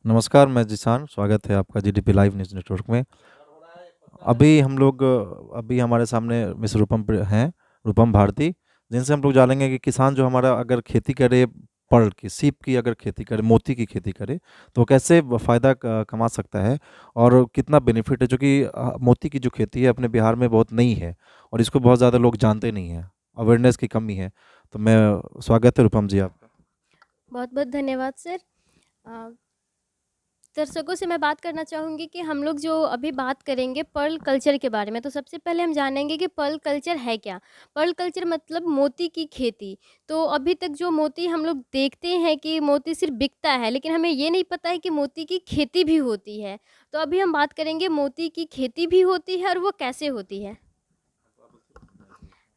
नमस्कार, मैं जिशान। स्वागत है आपका जीडीपी लाइव न्यूज़ नेटवर्क में। अभी हमारे सामने मिस हैं, रूपम भारती, जिनसे हम लोग जानेंगे कि किसान जो हमारा अगर खेती करे, पर्ल की, सीप की अगर खेती करे, मोती की खेती करे, तो कैसे फ़ायदा कमा सकता है और कितना बेनिफिट है। जो कि मोती की जो खेती है अपने बिहार में बहुत नई है और इसको बहुत ज़्यादा लोग जानते नहीं हैं, अवेयरनेस की कमी है। तो मैं स्वागत है रूपम जी आपका। बहुत बहुत धन्यवाद सर। अ, दर्शकों से मैं बात करना चाहूँगी कि हम लोग जो अभी बात करेंगे पर्ल कल्चर के बारे में, तो सबसे पहले हम जानेंगे कि पर्ल कल्चर है क्या। पर्ल कल्चर मतलब मोती की खेती। तो अभी तक जो मोती हम लोग देखते हैं कि मोती सिर्फ बिकता है, लेकिन हमें ये नहीं पता है कि मोती की खेती भी होती है। तो अभी हम बात करेंगे मोती की खेती भी होती है और वो कैसे होती है।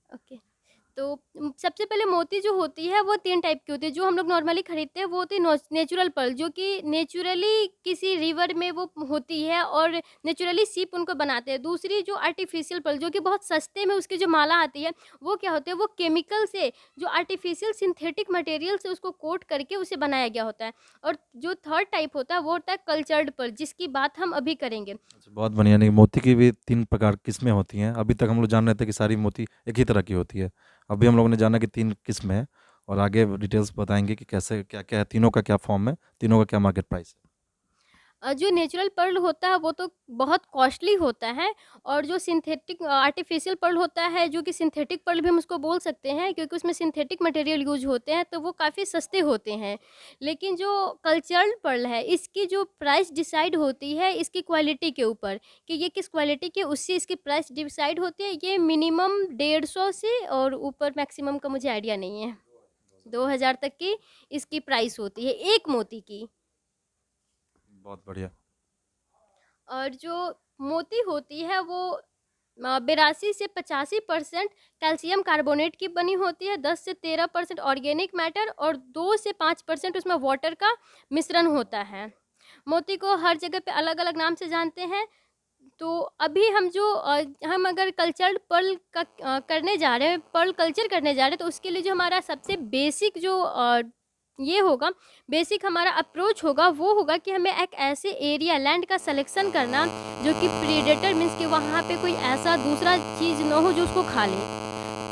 ओके। तो सबसे पहले मोती जो होती है वो 3 टाइप की होती है। जो हम लोग नॉर्मली खरीदते हैं वो होती है नेचुरल पर्ल, जो कि नेचुरली किसी रिवर में वो होती है और नेचुरली सीप उनको बनाते हैं। दूसरी जो आर्टिफिशियल पर्ल, जो कि बहुत सस्ते में उसकी जो माला आती है, वो क्या होती है, वो केमिकल से, जो आर्टिफिशियल सिंथेटिक मटेरियल से उसको कोट करके उसे बनाया गया होता है। और जो थर्ड टाइप होता है वो होता है कल्चर्ड पर्ल, जिसकी बात हम अभी करेंगे। अच्छा, बहुत बढ़िया। नहीं, मोती की भी 3 प्रकार किस्में होती हैं। अभी तक हम लोग जान रहे थे कि सारी मोती एक ही तरह की होती है। अभी हम लोगों ने जाना कि 3 किस्में हैं और आगे डिटेल्स बताएंगे कि कैसे क्या क्या है, तीनों का क्या फॉर्म है, तीनों का क्या मार्केट प्राइस है। जो नेचुरल पर्ल होता है वो तो बहुत कॉस्टली होता है। और जो सिंथेटिक आर्टिफिशियल पर्ल होता है, जो कि सिंथेटिक पर्ल भी हम उसको बोल सकते हैं, क्योंकि उसमें सिंथेटिक मटेरियल यूज होते हैं, तो वो काफ़ी सस्ते होते हैं। लेकिन जो कल्चर्ड पर्ल है, इसकी जो प्राइस डिसाइड होती है इसकी क्वालिटी के ऊपर, कि ये किस क्वालिटी की, उससे इसकी प्राइस डिसाइड होती है। ये मिनिमम 150 से और ऊपर मैक्सिमम का मुझे आइडिया नहीं है, 2000 तक की इसकी प्राइस होती है एक मोती की। बहुत बढ़िया। और जो मोती होती है वो 82 से 85% कैल्शियम कार्बोनेट की बनी होती है, 10 से 13% ऑर्गेनिक मैटर और 2 से 5% उसमें वाटर का मिश्रण होता है। मोती को हर जगह पे अलग अलग नाम से जानते हैं। तो अभी हम अगर कल्चर्ड पर्ल का करने जा रहे हैं, पर्ल कल्चर करने जा रहे हैं, तो उसके लिए जो हमारा सबसे बेसिक जो ये होगा, बेसिक हमारा अप्रोच होगा, वो होगा कि हमें एक ऐसे एरिया लैंड का सिलेक्शन करना जो कि प्रीडेटर मीन्स कि वहाँ पे कोई ऐसा दूसरा चीज़ ना हो जो उसको खा ले।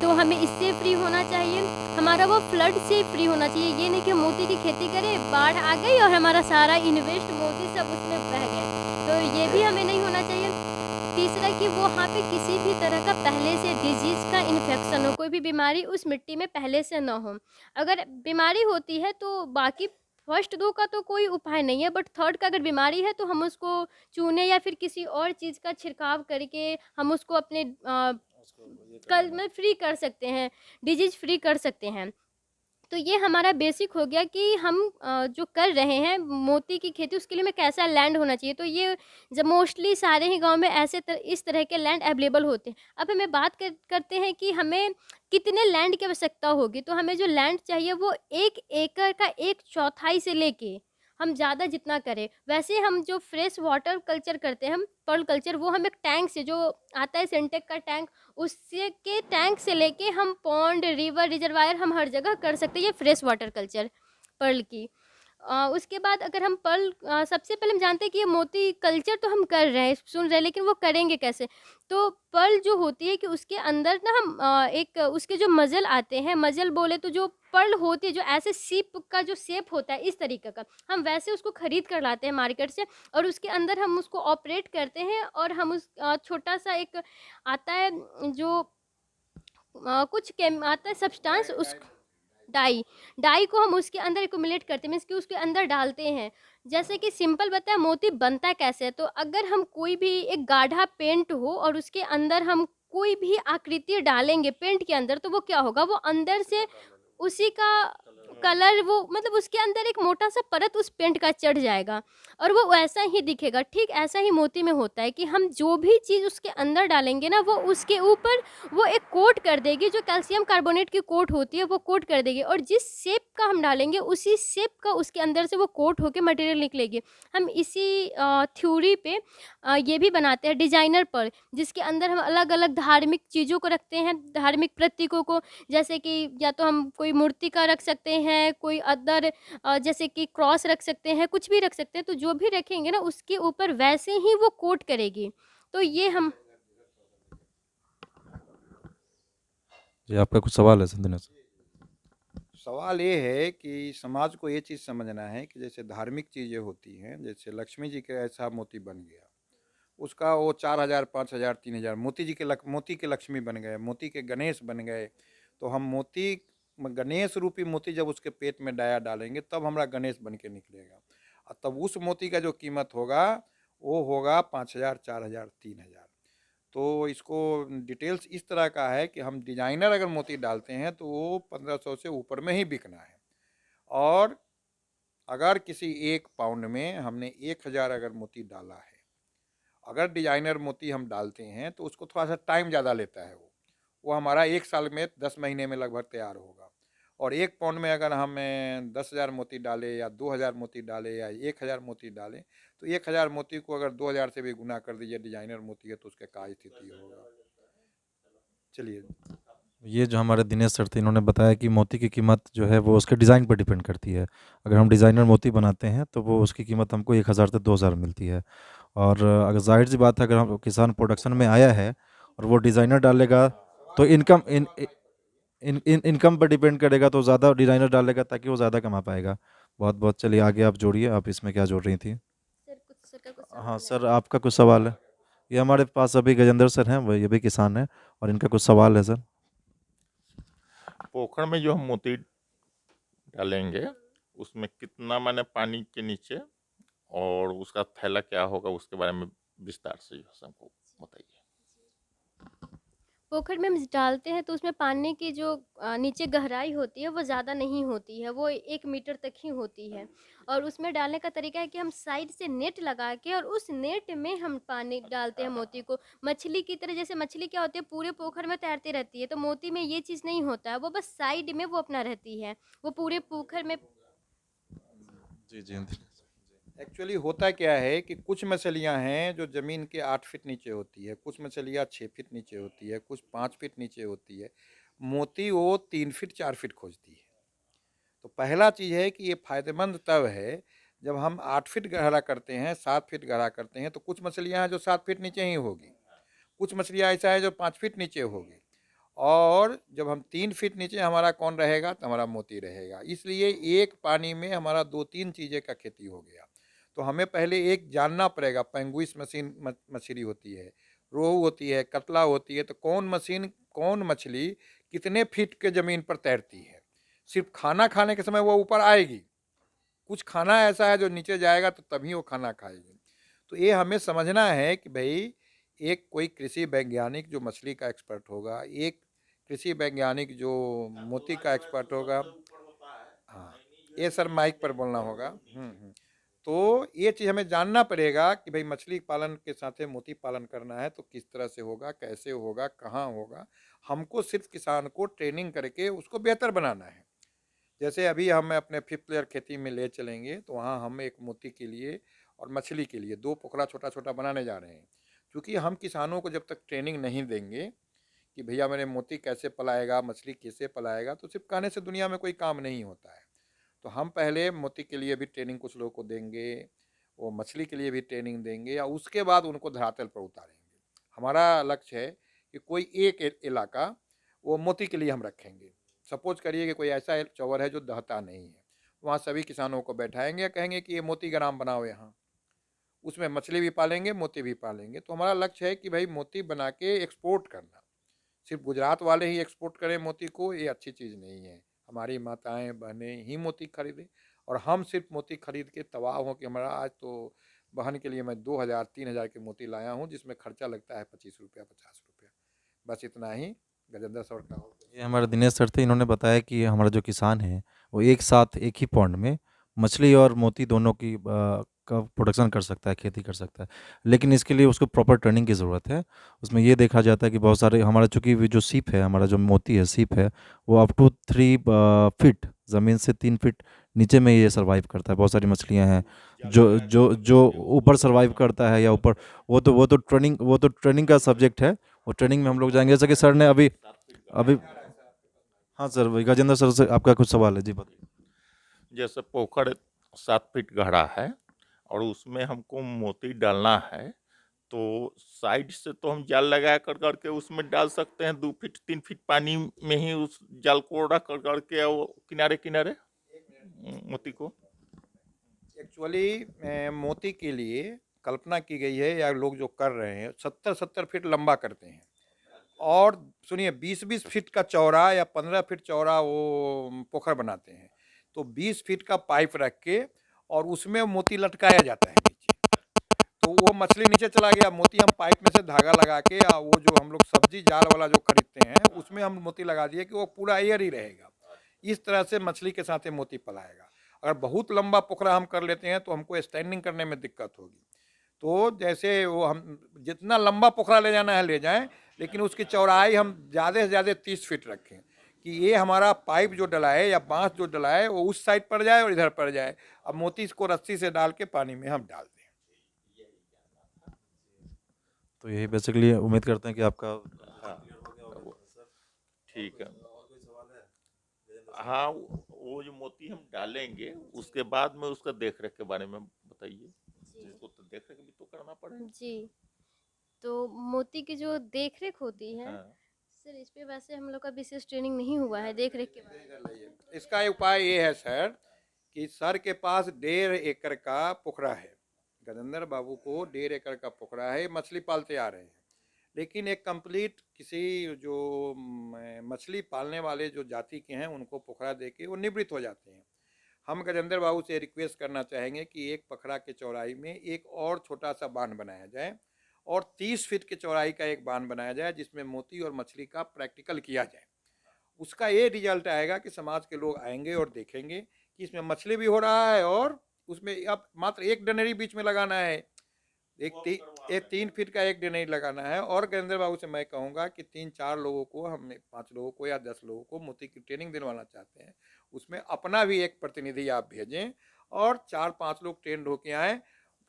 तो हमें इससे फ्री होना चाहिए, हमारा वो फ्लड से फ्री होना चाहिए। ये नहीं कि हम मोती की खेती करें, बाढ़ आ गई और हमारा सारा इन्वेस्ट मोती सब उसमें बह गए, तो ये भी हमें नहीं होना चाहिए। तीसरा कि वो वहाँ पे किसी भी तरह का पहले से डिजीज़ का इन्फेक्शन हो, कोई भी बीमारी उस मिट्टी में पहले से ना हो। अगर बीमारी होती है तो बाकी फर्स्ट 2 का तो कोई उपाय नहीं है, बट थर्ड का अगर बीमारी है तो हम उसको चूने या फिर किसी और चीज़ का छिड़काव करके हम उसको अपने कल में फ्री कर सकते हैं, डिजीज़ फ्री कर सकते हैं। तो ये हमारा बेसिक हो गया कि हम जो कर रहे हैं मोती की खेती, उसके लिए हमें कैसा लैंड होना चाहिए। तो ये जब मोस्टली सारे ही गाँव में इस तरह के लैंड अवेलेबल होते हैं। अब हमें बात करते हैं कि हमें कितने लैंड की आवश्यकता होगी। तो हमें जो लैंड चाहिए वो 1 एकड़ का 1/4 से लेके हम ज़्यादा जितना करें। वैसे हम जो फ्रेश वाटर कल्चर करते हैं, हम पर्ल कल्चर, वो हम एक टैंक से, जो आता है सिंटेक का टैंक, उससे के टैंक से लेके हम पॉन्ड, रिवर, रिजर्वायर हम हर जगह कर सकते हैं ये फ्रेश वाटर कल्चर पर्ल की। उसके बाद अगर हम पर्ल सबसे पहले हम जानते हैं कि ये मोती कल्चर तो हम कर रहे हैं, सुन रहे हैं, लेकिन वो करेंगे कैसे? तो पर्ल जो होती है कि उसके अंदर ना हम एक उसके जो मजल आते हैं, मजल बोले तो जो पर्ल होती है, जो ऐसे सीप का जो शेप होता है इस तरीके का, हम वैसे उसको खरीद कर लाते हैं मार्केट से और उसके अंदर हम उसको ऑपरेट करते हैं और हम छोटा सा एक आता है जो कुछ केम आता है सब्सटेंस, उस डाई डाई को हम उसके अंदर एक्युमुलेट करते हैं, मीन्स कि उसके अंदर डालते हैं। जैसे कि सिंपल बताएं मोती बनता कैसे है, तो अगर हम कोई भी एक गाढ़ा पेंट हो और उसके अंदर हम कोई भी आकृति डालेंगे पेंट के अंदर, तो वो क्या होगा, वो अंदर से उसी का कलर, वो मतलब उसके अंदर एक मोटा सा परत उस पेंट का चढ़ जाएगा और वो वैसा ही दिखेगा। ठीक ऐसा ही मोती में होता है कि हम जो भी चीज़ उसके अंदर डालेंगे ना, वो उसके ऊपर वो एक कोट कर देगी, जो कैल्शियम कार्बोनेट की कोट होती है वो कोट कर देगी, और जिस शेप का हम डालेंगे उसी शेप का उसके अंदर से वो कोट होके मटेरियल निकलेगी। हम इसी थ्योरी पे ये भी बनाते हैं डिजाइनर पर, जिसके अंदर हम अलग अलग धार्मिक चीज़ों को रखते हैं, धार्मिक प्रतीकों को, जैसे कि या तो हम कोई मूर्ति का रख सकते हैं, कोई अदर जैसे कि क्रॉस रख सकते हैं, कुछ भी रख सकते हैं, तो जो भी रखेंगे ना उसके ऊपर वैसे ही वो कोट करेगी। तो ये हम जी, आपका कुछ सवाल है संदेश? सवाल ये है कि समाज को ये चीज़ समझना है कि जैसे धार्मिक चीज़ें होती हैं, जैसे लक्ष्मी जी के ऐसा मोती बन गया, उसका वो 4,000 5,000 3,000 मोती जी के मोती के लक्ष्मी बन गए, मोती के गणेश बन गए। तो हम मोती गणेश रूपी मोती जब उसके पेट में डाया डालेंगे तब हमारा गणेश बन के निकलेगा, और तब उस मोती का जो कीमत होगा वो होगा 5,000 4,000 3,000। तो इसको डिटेल्स इस तरह का है कि हम डिजाइनर अगर मोती डालते हैं तो वो 1500 से ऊपर में ही बिकना है। और अगर किसी 1 पाउंड में हमने 1,000 अगर मोती डाला है, अगर डिजाइनर मोती हम डालते हैं तो उसको थोड़ा सा टाइम ज़्यादा लेता है। वो हमारा 1 साल में 10 महीने में लगभग तैयार होगा। और 1 पाउंड में अगर हम 10,000 मोती डालें या 2,000 मोती डालें या 1,000 मोती डालें, तो 1,000 मोती को अगर 2,000 से भी गुना कर दीजिए, डिजाइनर मोती है तो उसके क्या स्थिति होगा। चलिए, ये जो हमारे दिनेश सर थे इन्होंने बताया कि मोती की कीमत जो है वो उसके डिज़ाइन पर डिपेंड करती है। अगर हम डिज़ाइनर मोती बनाते हैं तो वो उसकी कीमत हमको 1,000 से 2,000 मिलती है। और अगर जाहिर सी बात है, अगर हम किसान प्रोडक्शन में आया है और वो डिज़ाइनर डालेगा तो इनकम पर डिपेंड करेगा, तो ज़्यादा डिज़ाइनर डालेगा ताकि वो ज़्यादा कमा पाएगा। बहुत बहुत चलिए आगे आप जोड़िए, आप इसमें क्या जोड़ रही थी? सर का कुछ हाँ सवाल है? सर, आपका कुछ सवाल है? ये हमारे पास अभी गजेंद्र सर हैं, वो ये भी किसान हैं और इनका कुछ सवाल है सर। पोखर में जो हम मोती डालेंगे उसमें कितना माने पानी के नीचे, और उसका थैला क्या होगा उसके बारे में विस्तार से जो है हमको बताइए। पोखर में हम डालते हैं तो उसमें पानी की जो नीचे गहराई होती है वो ज़्यादा नहीं होती है, वो 1 मीटर तक ही होती है। और उसमें डालने का तरीका है कि हम साइड से नेट लगा के और उस नेट में हम पानी डालते हैं मोती को। मछली की तरह, जैसे मछली क्या होती है पूरे पोखर में तैरती रहती है, तो मोती में ये चीज़ नहीं होता है, वो बस साइड में वो अपना रहती है। वो पूरे पोखर में जी जी जी। एक्चुअली होता क्या है कि कुछ मछलियां हैं जो ज़मीन के 8 फीट नीचे होती है, कुछ मछलियां 6 फीट नीचे होती है, कुछ 5 फीट नीचे होती है। मोती वो 3 फीट 4 फीट खोजती है। तो पहला चीज़ है कि ये फायदेमंद तब है जब हम 8 फीट गहरा करते हैं, 7 फीट गहरा करते हैं, तो कुछ मछलियां हैं जो 7 फीट नीचे ही होगी, कुछ मछलियां ऐसा है जो 5 फीट नीचे होगी। और जब हम 3 फीट नीचे हमारा कौन रहेगा, तो हमारा मोती रहेगा। इसलिए एक पानी में हमारा 2-3 चीज़ें का खेती हो गया। तो हमें पहले एक जानना पड़ेगा, पेंगुइस मशीन मछली होती है, रोहू होती है, कतला होती है, तो कौन मछली कितने फीट के ज़मीन पर तैरती है। सिर्फ खाना खाने के समय वो ऊपर आएगी, कुछ खाना ऐसा है जो नीचे जाएगा तो तभी वो खाना खाएगी। तो ये हमें समझना है कि भाई एक कोई कृषि वैज्ञानिक जो मछली का एक्सपर्ट होगा, एक कृषि वैज्ञानिक जो मोती का एक्सपर्ट होगा। हाँ, ये सर माइक पर बोलना होगा। तो ये चीज़ हमें जानना पड़ेगा कि भाई मछली पालन के साथ मोती पालन करना है तो किस तरह से होगा, कैसे होगा, कहाँ होगा। हमको सिर्फ किसान को ट्रेनिंग करके उसको बेहतर बनाना है। जैसे अभी हम अपने 5th लेयर खेती में ले चलेंगे तो वहाँ हम एक मोती के लिए और मछली के लिए 2 पोखरा छोटा छोटा बनाने जा रहे हैं। क्योंकि हम किसानों को जब तक ट्रेनिंग नहीं देंगे कि भैया मेरे मोती कैसे पलाएगा, मछली कैसे पलाएगा, तो सिर्फ कहने से दुनिया में कोई काम नहीं होता है। तो हम पहले मोती के लिए भी ट्रेनिंग कुछ लोगों को देंगे, वो मछली के लिए भी ट्रेनिंग देंगे, या उसके बाद उनको धरातल पर उतारेंगे। हमारा लक्ष्य है कि कोई एक इलाका वो मोती के लिए हम रखेंगे। सपोज करिए कि कोई ऐसा चौवर है जो दहता नहीं है, वहाँ सभी किसानों को बैठाएंगे, कहेंगे कि ये मोती ग्राम बनाओ, यहाँ उसमें मछली भी पालेंगे, मोती भी पालेंगे। तो हमारा लक्ष्य है कि भाई मोती बना के एक्सपोर्ट करना। सिर्फ गुजरात वाले ही एक्सपोर्ट करें मोती को, ये अच्छी चीज़ नहीं है। हमारी माताएं बहनें ही मोती खरीदें, और हम सिर्फ मोती खरीद के तबाह हों कि हमारा आज तो बहन के लिए मैं 2,000 3,000 के मोती लाया हूँ जिसमें खर्चा लगता है 25 रुपया 50 रुपया। बस इतना ही। गजेंद्र सर का ये हमारे दिनेश सर थे, इन्होंने बताया कि हमारा जो किसान है वो एक साथ एक ही पॉन्ड में मछली और मोती दोनों की का प्रोडक्शन कर सकता है, खेती कर सकता है। लेकिन इसके लिए उसको प्रॉपर ट्रेनिंग की ज़रूरत है। उसमें ये देखा जाता है कि बहुत सारे हमारा, चूँकि वो जो सीप है, हमारा जो मोती है सीप है, वो अप टू 3 फीट ज़मीन से 3 फीट नीचे में ये सर्वाइव करता है। बहुत सारी मछलियाँ हैं जो जो जो ऊपर सर्वाइव करता है या ऊपर, वो तो ट्रेनिंग का सब्जेक्ट है। वो ट्रेनिंग में हम लोग जाएंगे, जैसे कि सर ने अभी अभी। हाँ सर, वही गजेंद्र सर से आपका कुछ सवाल है, जी बताइए। जैसे पोखर 7 फीट गहरा है और उसमें हमको मोती डालना है, तो साइड से तो हम जाल लगा कर करके उसमें डाल सकते हैं, 2 फीट 3 फीट पानी में ही उस जाल को रख कर करके वो किनारे किनारे मोती को। एक्चुअली मोती के लिए कल्पना की गई है या लोग जो कर रहे हैं 70-70 फीट लंबा करते हैं और सुनिए 20-20 फीट का चौड़ा या 15 फीट चौड़ा वो पोखर बनाते हैं। तो 20 फीट का पाइप रख के और उसमें मोती लटकाया जाता है नीचे, तो वो मछली नीचे चला गया, मोती हम पाइप में से धागा लगा के या वो जो हम लोग सब्जी जाल वाला जो खरीदते हैं उसमें हम मोती लगा दिए कि वो पूरा एयर ही रहेगा। इस तरह से मछली के साथ ये मोती पलाएगा। अगर बहुत लंबा पोखरा हम कर लेते हैं तो हमको स्टैंडिंग करने में दिक्कत होगी। तो जैसे वो हम जितना लंबा पोखरा ले जाना है ले जाएं, लेकिन उसकी चौड़ाई हम ज़्यादा से ज़्यादा 30 फीट रखें कि ये हमारा पाइप जो डलाए या बांस जो डलाए वो उस साइड पड़ जाए और इधर पड़ जाए। अब मोती को रस्सी से डाल के पानी में हम डाल दें। तो यही बेसिकली उम्मीद करते हैं कि आपका हाँ ठीक है। हाँ वो जो मोती हम डालेंगे उसके बाद में उसका देख रेख के बारे में बताइए, जिसको तो देख रेख भी तो करना पड़ेगा। जी, तो मोती की जो देख रेख होती है हाँ सर, इस पे वैसे हम लोग का विशेष ट्रेनिंग नहीं हुआ है देख रेख के बारे में। इसका उपाय ये है सर कि सर के पास 1.5 एकड़ का पोखरा है। गजेंद्र बाबू को 1.5 एकड़ का पोखरा है, मछली पालते आ रहे हैं, लेकिन एक कंप्लीट किसी जो मछली पालने वाले जो जाति के हैं उनको पोखरा दे के वो निवृत्त हो जाते हैं। हम गजेंद्र बाबू से रिक्वेस्ट करना चाहेंगे कि एक पोखरा के चौड़ाई में एक और छोटा सा बांध बनाया जाए और 30 फीट की चौड़ाई का एक बांध बनाया जाए जिसमें मोती और मछली का प्रैक्टिकल किया जाए। उसका ये रिजल्ट आएगा कि समाज के लोग आएंगे और देखेंगे कि इसमें मछली भी हो रहा है और उसमें अब मात्र एक डनेरी बीच में लगाना है, एक 3 फीट का एक डनेरी लगाना है। और गजेंद्र बाबू से मैं कहूँगा कि 3-4 लोगों को, हम 5 लोगों को या 10 लोगों को मोती की ट्रेनिंग दिलवाना चाहते हैं, उसमें अपना भी एक प्रतिनिधि आप भेजें और 4-5 लोग ट्रेंड होके आएँ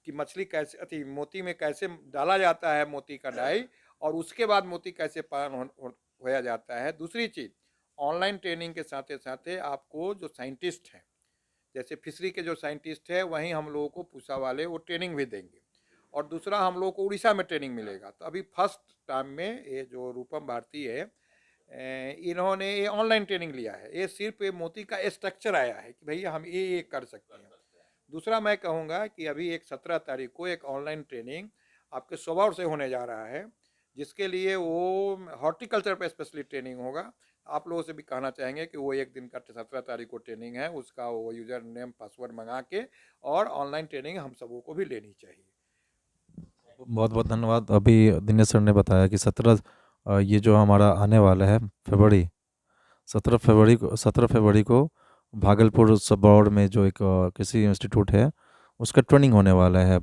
कि मछली कैसे अति मोती में कैसे डाला जाता है मोती का डाई, और उसके बाद मोती कैसे पालन होया जाता है। दूसरी चीज़, ऑनलाइन ट्रेनिंग के साथ साथ आपको जो साइंटिस्ट हैं, जैसे फिशरी के जो साइंटिस्ट है वहीं हम लोगों को पूसा वाले वो ट्रेनिंग भी देंगे, और दूसरा हम लोगों को उड़ीसा में ट्रेनिंग मिलेगा। तो अभी फर्स्ट टाइम में ये जो रूपम भारती है इन्होंने ये ऑनलाइन ट्रेनिंग लिया है। ये सिर्फ ये मोती का स्ट्रक्चर आया है कि भैया हम ये कर सकते हैं। दूसरा मैं कहूँगा कि अभी एक 17 तारीख को एक ऑनलाइन ट्रेनिंग आपके स्वभाव से होने जा रहा है, जिसके लिए वो हॉर्टिकल्चर पे स्पेशली ट्रेनिंग होगा। आप लोगों से भी कहना चाहेंगे कि वो एक दिन का 17 तारीख को ट्रेनिंग है, उसका वो यूज़र नेम पासवर्ड मंगा के और ऑनलाइन ट्रेनिंग हम सबों को भी लेनी चाहिए। बहुत बहुत धन्यवाद। अभी दिनेश सर ने बताया कि 17 ये जो हमारा आने वाला है फरवरी, 17 फरवरी को भागलपुर सबौर में जो एक कृषि इंस्टीट्यूट है उसका ट्रेनिंग होने वाला है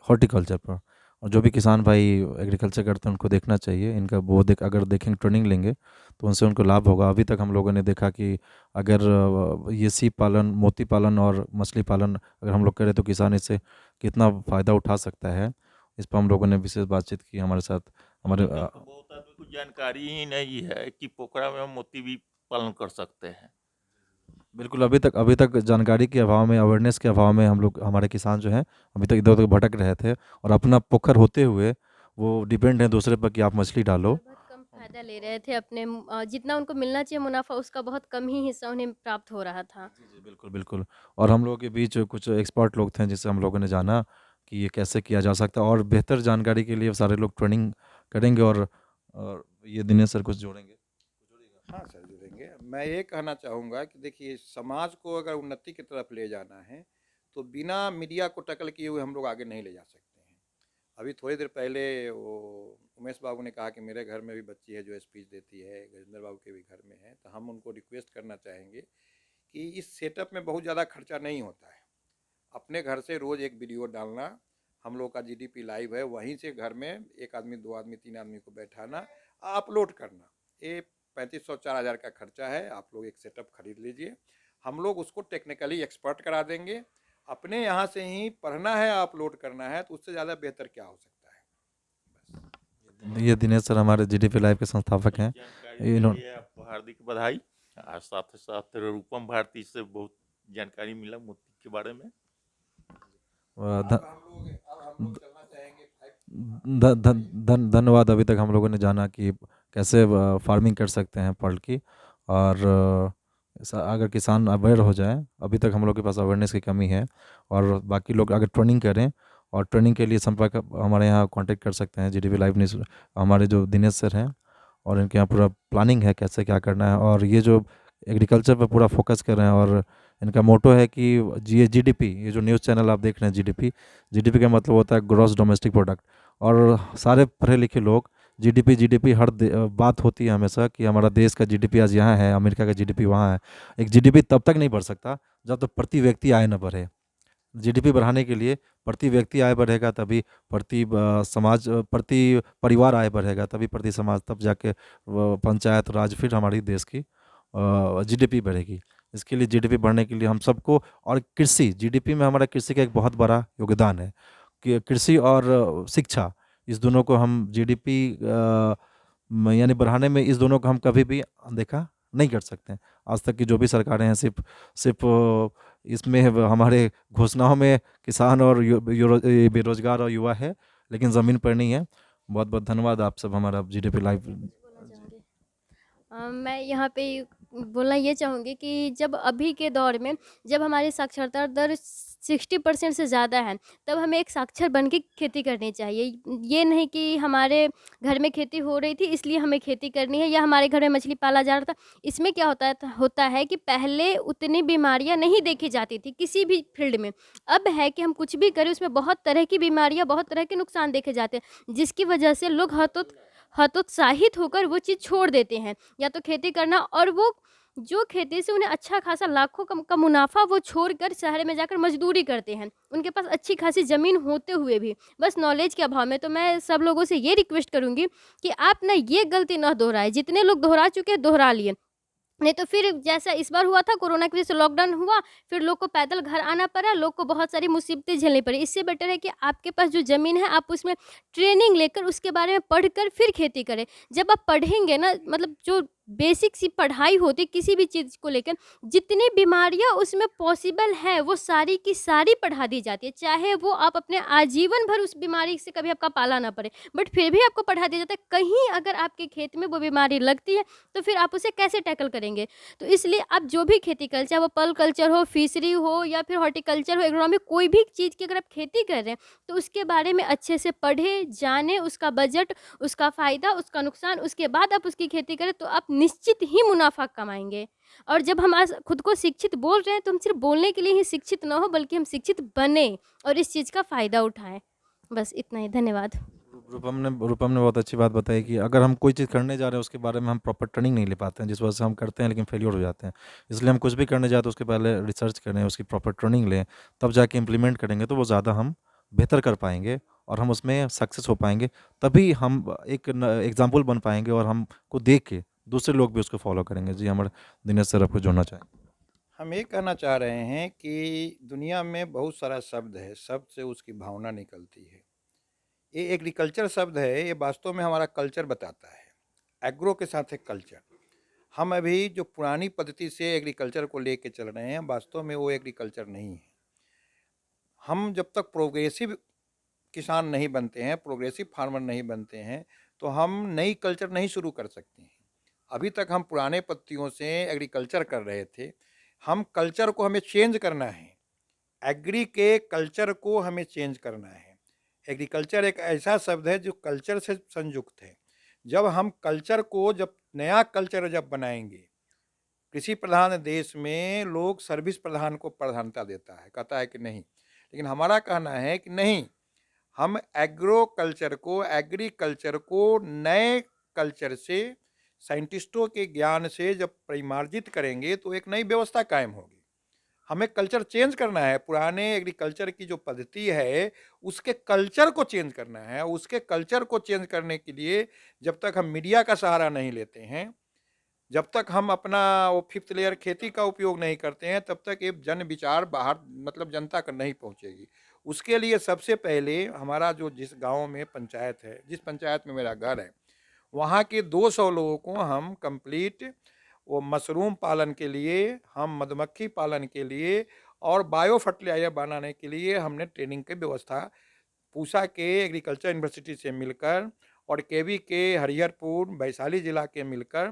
हॉर्टिकल्चर पर। और जो भी किसान भाई एग्रीकल्चर करते हैं उनको देखना चाहिए इनका, वो अगर देखेंगे ट्रेनिंग लेंगे तो उनसे उनको लाभ होगा। अभी तक हम लोगों ने देखा कि अगर ये सीप पालन, मोती पालन और मछली पालन अगर हम लोग करें तो किसान इससे कितना फ़ायदा उठा सकता है, इस पर हम लोगों ने विशेष बातचीत की हमारे साथ। हमारे अभी तक तो बहुत आदमी को जानकारी ही नहीं है कि पोखरा में हम मोती भी पालन कर सकते हैं। बिल्कुल, अभी तक जानकारी के अभाव में, अवेयरनेस के अभाव में हम लोग, हमारे किसान जो हैं अभी तक इधर उधर भटक रहे थे और अपना पोखर होते हुए वो डिपेंड है दूसरे पर कि आप मछली डालो। और बहुत कम फायदा ले रहे थे अपने जितना उनको मिलना चाहिए मुनाफा उसका बहुत कम ही हिस्सा उन्हें प्राप्त हो रहा था। जी, बिल्कुल, बिल्कुल। और हम लोगों के बीच कुछ एक्सपर्ट लोग थे जिससे हम लोगों ने जाना कि ये कैसे किया जा सकता है, और बेहतर जानकारी के लिए सारे लोग ट्रेनिंग करेंगे। और ये दिनेश सर कुछ जोड़ेंगे? हाँ सर, जुड़ेंगे। मैं ये कहना चाहूँगा कि देखिए, समाज को अगर उन्नति की तरफ ले जाना है तो बिना मीडिया को टकल किए हुए हम लोग आगे नहीं ले जा सकते हैं। अभी थोड़ी देर पहले वो उमेश बाबू ने कहा कि मेरे घर में भी बच्ची है जो स्पीच देती है, गजेंद्र बाबू के भी घर में है, तो हम उनको रिक्वेस्ट करना चाहेंगे कि इस सेटअप में बहुत ज़्यादा खर्चा नहीं होता है। अपने घर से रोज़ एक वीडियो डालना, हम लोग का जीडीपी लाइव है, वहीं से घर में 1 आदमी 2 आदमी 3 आदमी को बैठाना, अपलोड करना, ये 3500-4000 का खर्चा है। आप लोग एक सेटअप खरीद लीजिए, हम लोग उसको टेक्निकली एक्सपर्ट करा देंगे। अपने यहाँ से ही पढ़ना है, अपलोड करना है, तो उससे ज़्यादा बेहतर क्या हो सकता है। बस ये दिनेश सर हमारे जीडीपी लाइव के संस्थापक हैं। जानकारी के इन्होंने लिए आपको हार्दिक बधाई। और साथ ही साथ रूपम भारती से बहुत जानकारी मिला मोती के बारे में। ध- अब हम लोग चलना चाहेंगे धन्यवाद। अभी तक हम लोगों ने जाना कि कैसे फार्मिंग कर सकते हैं पर्ल की। और अगर किसान अवेयर हो जाए, अभी तक हम लोग के पास अवेयरनेस की कमी है। और बाकी लोग अगर ट्रेनिंग करें, और ट्रेनिंग के लिए संपर्क हमारे यहाँ कांटेक्ट कर सकते हैं जीडीपी लाइव न्यूज़, हमारे जो दिनेश सर हैं। और इनके यहाँ पूरा प्लानिंग है कैसे क्या करना है, और ये जो एग्रीकल्चर पर पूरा फोकस कर रहे हैं। और इनका मोटो है कि जीडीपी, ये जो न्यूज़ चैनल आप देख रहे हैं जीडीपी, जीडीपी का मतलब होता है ग्रॉस डोमेस्टिक प्रोडक्ट। और सारे पढ़े लिखे लोग जीडीपी जीडीपी बात होती है हमेशा कि हमारा देश का जीडीपी आज यहाँ है, अमेरिका का जीडीपी वहाँ है। एक जीडीपी तब तक नहीं बढ़ सकता जब तक प्रति व्यक्ति आय न बढ़े। जीडीपी बढ़ाने के लिए प्रति व्यक्ति आय बढ़ेगा, तभी प्रति परिवार आय बढ़ेगा, तभी प्रति समाज, तब जाके पंचायत राज, फिर हमारी देश की जीडीपी बढ़ेगी। इसके लिए जीडीपी बढ़ने के लिए हम सबको, और कृषि, जीडीपी में हमारा कृषि का एक बहुत बड़ा योगदान है कि कृषि और शिक्षा, इस दोनों को हम जीडीपी यानी बढ़ाने में, इस दोनों को हम कभी भी अनदेखा नहीं कर सकते हैं। आज तक की जो भी सरकारें हैं, सिर्फ सिर्फ इसमें हमारे घोषणाओं में किसान और बेरोजगार और युवा है, लेकिन ज़मीन पर नहीं है। बहुत बहुत धन्यवाद आप सब हमारा जीडीपी लाइव। बोलना चाहूँगी। मैं यहाँ पे बोलना ये चाहूँगी कि जब अभी के दौर में जब हमारी साक्षरता दर 60% से ज़्यादा है, तब हमें एक साक्षर बन के खेती करनी चाहिए। ये नहीं कि हमारे घर में खेती हो रही थी इसलिए हमें खेती करनी है, या हमारे घर में मछली पाला जा रहा था। इसमें क्या होता है कि पहले उतनी बीमारियां नहीं देखी जाती थी किसी भी फील्ड में। अब है कि हम कुछ भी करें उसमें बहुत तरह की बीमारियां, बहुत तरह के नुकसान देखे जाते हैं, जिसकी वजह से लोग हतोत्साहित होकर वो चीज़ छोड़ देते हैं, या तो खेती करना, और वो जो खेती से उन्हें अच्छा खासा लाखों का मुनाफा वो छोड़कर शहर में जाकर मजदूरी करते हैं, उनके पास अच्छी खासी ज़मीन होते हुए भी, बस नॉलेज के अभाव में। तो मैं सब लोगों से ये रिक्वेस्ट करूँगी कि आप ना ये गलती ना दोहराएं, जितने लोग दोहरा चुके हैं दोहरा लिए, नहीं तो फिर जैसा इस बार हुआ था, कोरोना की वजह से लॉकडाउन हुआ, फिर लोग को पैदल घर आना पड़ा, लोग को बहुत सारी मुसीबतें झेलनी पड़ी। इससे बेटर है कि आपके पास जो ज़मीन है आप उसमें ट्रेनिंग लेकर उसके बारे में पढ़कर फिर खेती करें। जब आप पढ़ेंगे ना, मतलब जो बेसिक सी पढ़ाई होती है किसी भी चीज़ को लेकर, जितनी बीमारियां उसमें पॉसिबल है वो सारी की सारी पढ़ा दी जाती है, चाहे वो आप अपने आजीवन भर उस बीमारी से कभी आपका पाला ना पड़े, बट फिर भी आपको पढ़ा दिया जाता है। कहीं अगर आपके खेत में वो बीमारी लगती है तो फिर आप उसे कैसे टैकल करेंगे। तो इसलिए आप जो भी खेती करें, चाहे वो पर्ल कल्चर हो, फिशरी हो, या फिर हॉर्टिकल्चर हो, एग्रोनॉमी, कोई भी चीज़ की अगर आप खेती कर रहे हैं तो उसके बारे में अच्छे से पढ़ें, जानें, उसका बजट, उसका फ़ायदा, उसका नुकसान, उसके बाद आप उसकी खेती करें तो आप निश्चित ही मुनाफा कमाएंगे। और जब हम आज खुद को शिक्षित बोल रहे हैं तो हम सिर्फ बोलने के लिए ही शिक्षित ना हो, बल्कि हम शिक्षित बने और इस चीज़ का फ़ायदा उठाएं। बस इतना ही, धन्यवाद। रूपम ने बहुत अच्छी बात बताई कि अगर हम कोई चीज़ करने जा रहे हैं उसके बारे में हम प्रॉपर ट्रेनिंग नहीं ले पाते हैं, जिस वजह से हम करते हैं लेकिन फेलियर हो जाते हैं। इसलिए हम कुछ भी करने जाते हैं उसके पहले रिसर्च करें, उसकी प्रॉपर ट्रेनिंग लें, तब जाके इम्प्लीमेंट करेंगे तो वो ज़्यादा हम बेहतर कर पाएंगे और हम उसमें सक्सेस हो पाएंगे। तभी हम एक एग्जाम्पल बन पाएंगे और हमको देख के दूसरे लोग भी उसको फॉलो करेंगे। जी, हमारे दिनेश सर आपको जोड़ना चाहें। हम ये कहना चाह रहे हैं कि दुनिया में बहुत सारा शब्द है, शब्द से उसकी भावना निकलती है। ये एग्रीकल्चर शब्द है, ये वास्तव में हमारा कल्चर बताता है। एग्रो के साथ है कल्चर। हम अभी जो पुरानी पद्धति से एग्रीकल्चर को लेके चल रहे हैं, वास्तव में वो एग्रीकल्चर नहीं है। हम जब तक प्रोग्रेसिव किसान नहीं बनते हैं, प्रोग्रेसिव फार्मर नहीं बनते हैं, तो हम नई कल्चर नहीं शुरू कर सकते हैं। अभी तक हम पुराने पद्धतियों से एग्रीकल्चर कर रहे थे। हम कल्चर को हमें चेंज करना है, एग्री के कल्चर को हमें चेंज करना है। एग्रीकल्चर एक ऐसा शब्द है जो कल्चर से संयुक्त है। जब हम कल्चर को, जब नया कल्चर जब बनाएंगे, कृषि प्रधान देश में लोग सर्विस प्रधान को प्राधान्यता देता है, कहता है कि नहीं, लेकिन हमारा कहना है कि नहीं, हम एग्रो कल्चर को, एग्रीकल्चर को नए कल्चर से, साइंटिस्टों के ज्ञान से जब परिमार्जित करेंगे तो एक नई व्यवस्था कायम होगी। हमें कल्चर चेंज करना है। पुराने एग्रीकल्चर की जो पद्धति है उसके कल्चर को चेंज करना है। उसके कल्चर को चेंज करने के लिए जब तक हम मीडिया का सहारा नहीं लेते हैं, जब तक हम अपना वो फिफ्थ लेयर खेती का उपयोग नहीं करते हैं, तब तक ये जन विचार बाहर, मतलब जनता तक नहीं पहुंचेगी। उसके लिए सबसे पहले हमारा जो, जिस गांव में पंचायत है, जिस पंचायत में मेरा घर है, वहाँ के 200 लोगों को हम कंप्लीट वो मशरूम पालन के लिए, हम मधुमक्खी पालन के लिए और बायो फर्टिलाइजर बनाने के लिए हमने ट्रेनिंग की व्यवस्था पूसा के एग्रीकल्चर यूनिवर्सिटी से मिलकर और केवी के हरिहरपुर वैशाली जिला के मिलकर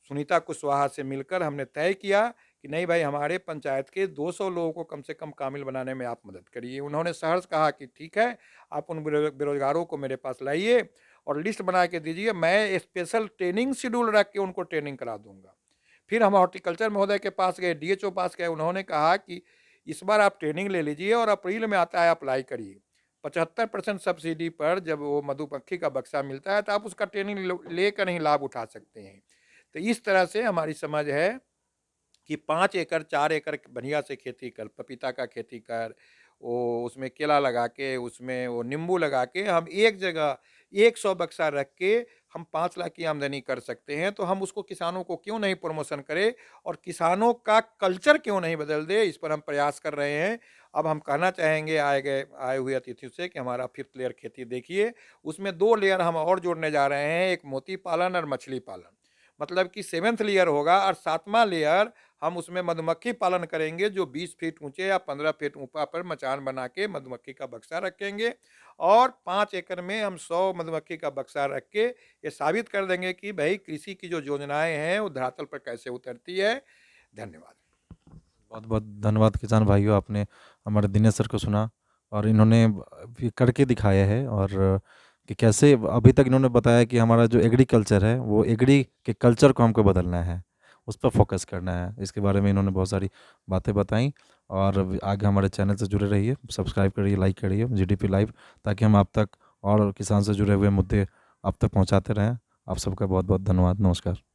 सुनीता कुशवाहा से मिलकर हमने तय किया कि नहीं भाई, हमारे पंचायत के 200 लोगों को कम से कम कामिल बनाने में आप मदद करिए। उन्होंने सहर्ष कहा कि ठीक है, आप उन बेरोजगारों को मेरे पास लाइए और लिस्ट बना के दीजिए, मैं स्पेशल ट्रेनिंग शेड्यूल रख के उनको ट्रेनिंग करा दूंगा। फिर हम हॉर्टिकल्चर महोदय के पास गए, डीएचओ पास गए, उन्होंने कहा कि इस बार आप ट्रेनिंग ले लीजिए और अप्रैल में आता है अप्लाई करिए। 75% सब्सिडी पर जब वो मधुमक्खी का बक्सा मिलता है तो आप उसका ट्रेनिंग लेकर ही लाभ उठा सकते हैं। तो इस तरह से हमारी समझ है कि 5 एकड़ 4 एकड़ बढ़िया से खेती कर, पपीता का खेती कर, वो उसमें केला लगा के, उसमें वो नींबू लगा के हम एक जगह 100 बक्सा रख के हम 5 लाख की आमदनी कर सकते हैं। तो हम उसको किसानों को क्यों नहीं प्रमोशन करें और किसानों का कल्चर क्यों नहीं बदल दे, इस पर हम प्रयास कर रहे हैं। अब हम कहना चाहेंगे आए हुए अतिथियों से कि हमारा 5th लेयर खेती देखिए, उसमें 2 लेयर हम और जोड़ने जा रहे हैं, एक मोती पालन और मछली पालन। मतलब कि 7th लेयर होगा और 7वां लेयर हम उसमें मधुमक्खी पालन करेंगे, जो 20 फीट ऊंचे या 15 फीट ऊपर पर मचान बना के मधुमक्खी का बक्सा रखेंगे और 5 एकड़ में हम 100 मधुमक्खी का बक्सा रख के ये साबित कर देंगे कि भाई कृषि की जो योजनाएं हैं वो धरातल पर कैसे उतरती है। धन्यवाद। बहुत बहुत धन्यवाद किसान भाइयों, आपने हमारे दिनेश सर को सुना और इन्होंने भी करके दिखाया है और कि कैसे अभी तक इन्होंने बताया कि हमारा जो एग्रीकल्चर है वो एग्री के कल्चर को हमको बदलना है, उस पर फोकस करना है। इसके बारे में इन्होंने बहुत सारी बातें बताई और आगे हमारे चैनल से जुड़े रहिए, सब्सक्राइब करिए, लाइक करिए जीडीपी लाइव, ताकि हम आप तक और किसान से जुड़े हुए मुद्दे आप तक पहुंचाते रहें। आप सबका बहुत बहुत धन्यवाद। नमस्कार।